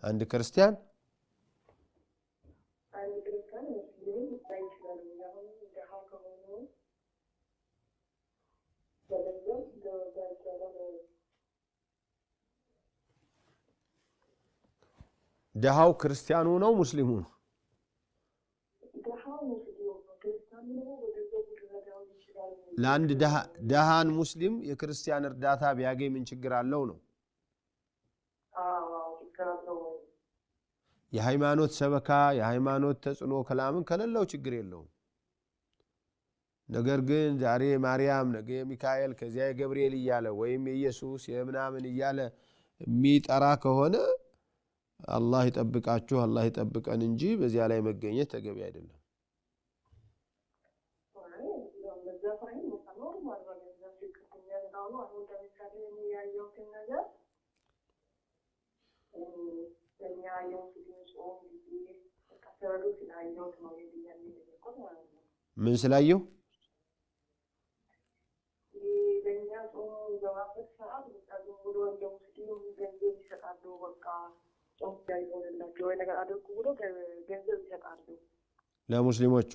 አንድ ክርስቲያን ደሃው ክርስቲያኑ ነው ሙስሊሙ ነው ለአንድ ደሃን ሙስሊም የክርስቲያን እርዳታ ቢያገኝ ምን ችግር አለው ነው የሃይማኖት ሰበካ የሃይማኖት ተጽኖ ከላምን ከሌለው ችግር የለውም ነገር ግን ዛሬ ማርያም ነገ ሚካኤል ከዚያ ገብርኤል ይያለ ወይም ኢየሱስ የምናምን ይያለ የሚጠራ ከሆነ አላህ ይጠብቃችሁ አላህ ይጠብቀን እንጂ በዚያ ላይ መገኘት ተገቢ አይደለም ምን ስላየው ለሙስሊሞቹ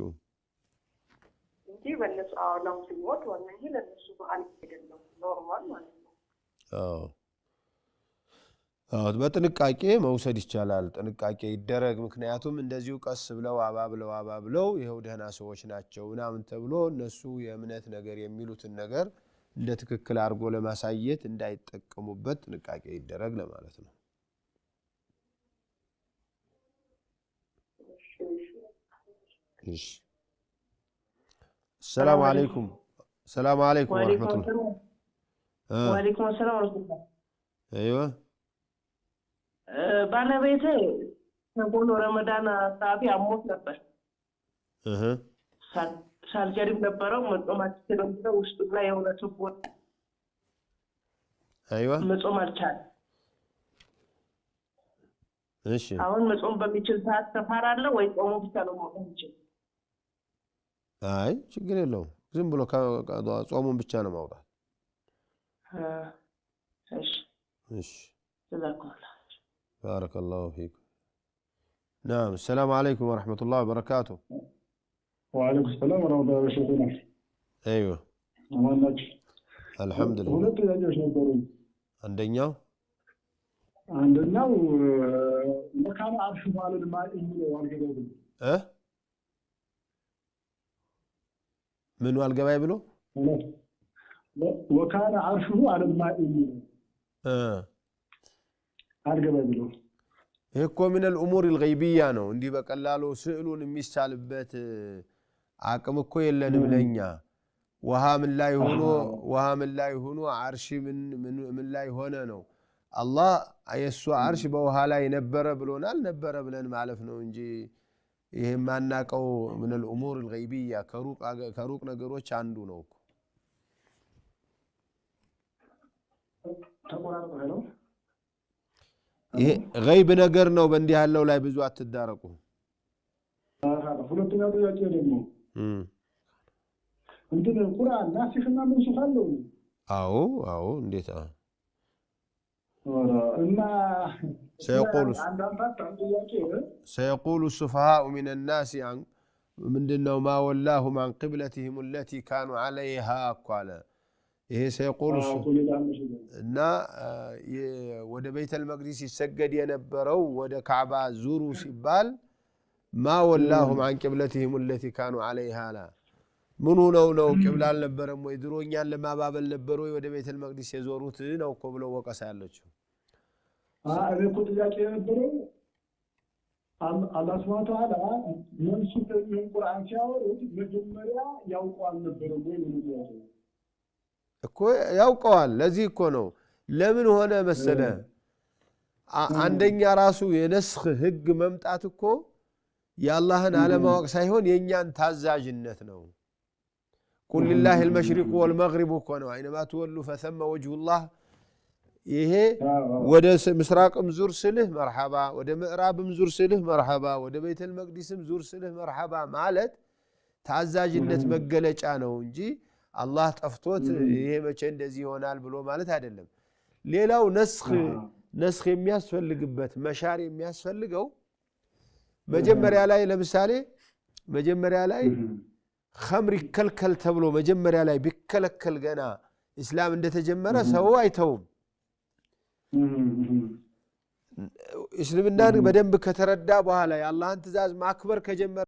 እንጂ በእነሱ ለሙስሊሞች ወንጂ ለነሱ በአል አይደለም ኖርማል ማለት ነው በጥንቃቄ መውሰድ ይቻላል ጥንቃቄ ይደረግ ምክንያቱም እንደዚሁ ቀስ ብለው አባብለው ይሄው ደህና ሰዎች ናቸውና ምን ተብሎ እነሱ የእምነት ነገር የሚሉትን ነገር እንደ ትክክል አርጎ ለማሳየት እንዳይጠቀሙበት ጥንቃቄ ይደረግ ለማለት ነው እሺ السلام عليكم ورحمة الله وعليكم السلام ورحمة الله ايوه ባለቤቴ ሰሞኑ ረመዳን አጣቢ አሞት ነበር ሳርጀሪ ነበረው መጾማችን ነው ውስጥ ላይ የሆነ ትቦት ايوه መጾም አልቻለም እሺ አሁን መጾም በሚችል ሰዓት ተፋራለ ወይ ጾሙ ብቻ ነው መጾም ይችላል አይ ችግር የለውም ዝም ብሎ ጾሙን ብቻ ነው ማውጣት እሺ جزاكم بارك الله فيكم نعم السلام عليكم ورحمة الله وبركاته وعليكم السلام ورحمة الله وبركاته ايوه الحمد لله ሁለት ጥያቄዎች ነበሩ አንደኛው መካነ አርሽ ማለት ነው አልገባኝም ምን አልገባይ ብሎ ወካነ አርሹ على الماء አልገባይ ብሎ እኮ من الامور الغيبيه ነው እንዲህ በቀላሉ ስዕሉን የሚሳልበት አቅም እኮ የለንም ለኛ ውሃ ምን ላይ ሆኖ አርሽ ምን ላይ ሆነ ነው አላህ አየሱ አርሽ በውሃ ላይ ነበረ ብሎናል ነበረ ብለን ማለፍ ነው እንጂ ይሄ ማናቀው من الامور الغيبيه ከሩቅ ነገሮች አንዱ ነው እኮ ተቆራርጦ ነው ይሄ غيب ነገር ነው በእንዲህ ያለው ላይ ብዙ አትዳረቁ ሁለተኛው ጥያቄ ደግሞ እንትን ቁርአን ናሲኽና መንሱኽ አለው አዎ እንዴት እና سيقول السفهاء من الناس عن ምንድነው ما ولاهم عن قبلتهم التي كانوا عليها قال ይሄ سيقول እና ወደ ቤተል መቅዲስ ይሰገድ የነበረው ወደ ካዕባ ዙሩ ሲባል ما ولاهم عن قبلتهم التي كانوا عليها لا ምኑ ነው ቂብላ አልነበረም ወይ ድሮኛን ለማባበል ነበር ወይ ወደ ቤተል መቅዲስ የዞሩት ነው እኮ ብለው ወቀሳ ያለችው እኮ ጥያቄ ነበረው አላህ Subhanahu Wa Ta'ala መንሱኽ ቁርአን ሲያወሩት መጀመሪያ ያውቀዋል ነበር ወይ ነው እኮ ያውቀዋል ለዚህ እኮ ነው ለምን ሆነ መሰለ አንደኛ ራሱ የነስኽ ህግ መምጣት እኮ ያላህን አለማወቅ ሳይሆን የኛን ታዛዥነት ነው قل لله المشرق والمغرب كونوا اينما تولوا فثم وجه الله ይሄ ወደ ምስራቅም ዙር ስልህ መርሐባ ወደ ምዕራብም ዙር ስልህ መርሐባ ወደ ቤተል መቅዲስም ዙር ስልህ መርሐባ ማለት ታዛዥነት መገለጫ ነው እንጂ አላህ ጠፍቶት ይሄ መቼ እንደዚህ ይሆናል ብሎ ማለት አይደለም ሌላው ነስኽ ነስኽ የሚያስፈልግበት መሻር የሚያስፈልገው መጀመሪያ ላይ ለምሳሌ መጀመሪያ ላይ ኸምር ይከልከል ተብሎ መጀመሪያ ላይ ቢከለከል ገና እስላም እንደተጀመረ ሰው አይተውም እስልምናን በደንብ ከተረዳ በኋላ የአላህን ትእዛዝ ማክበር ከጀመረ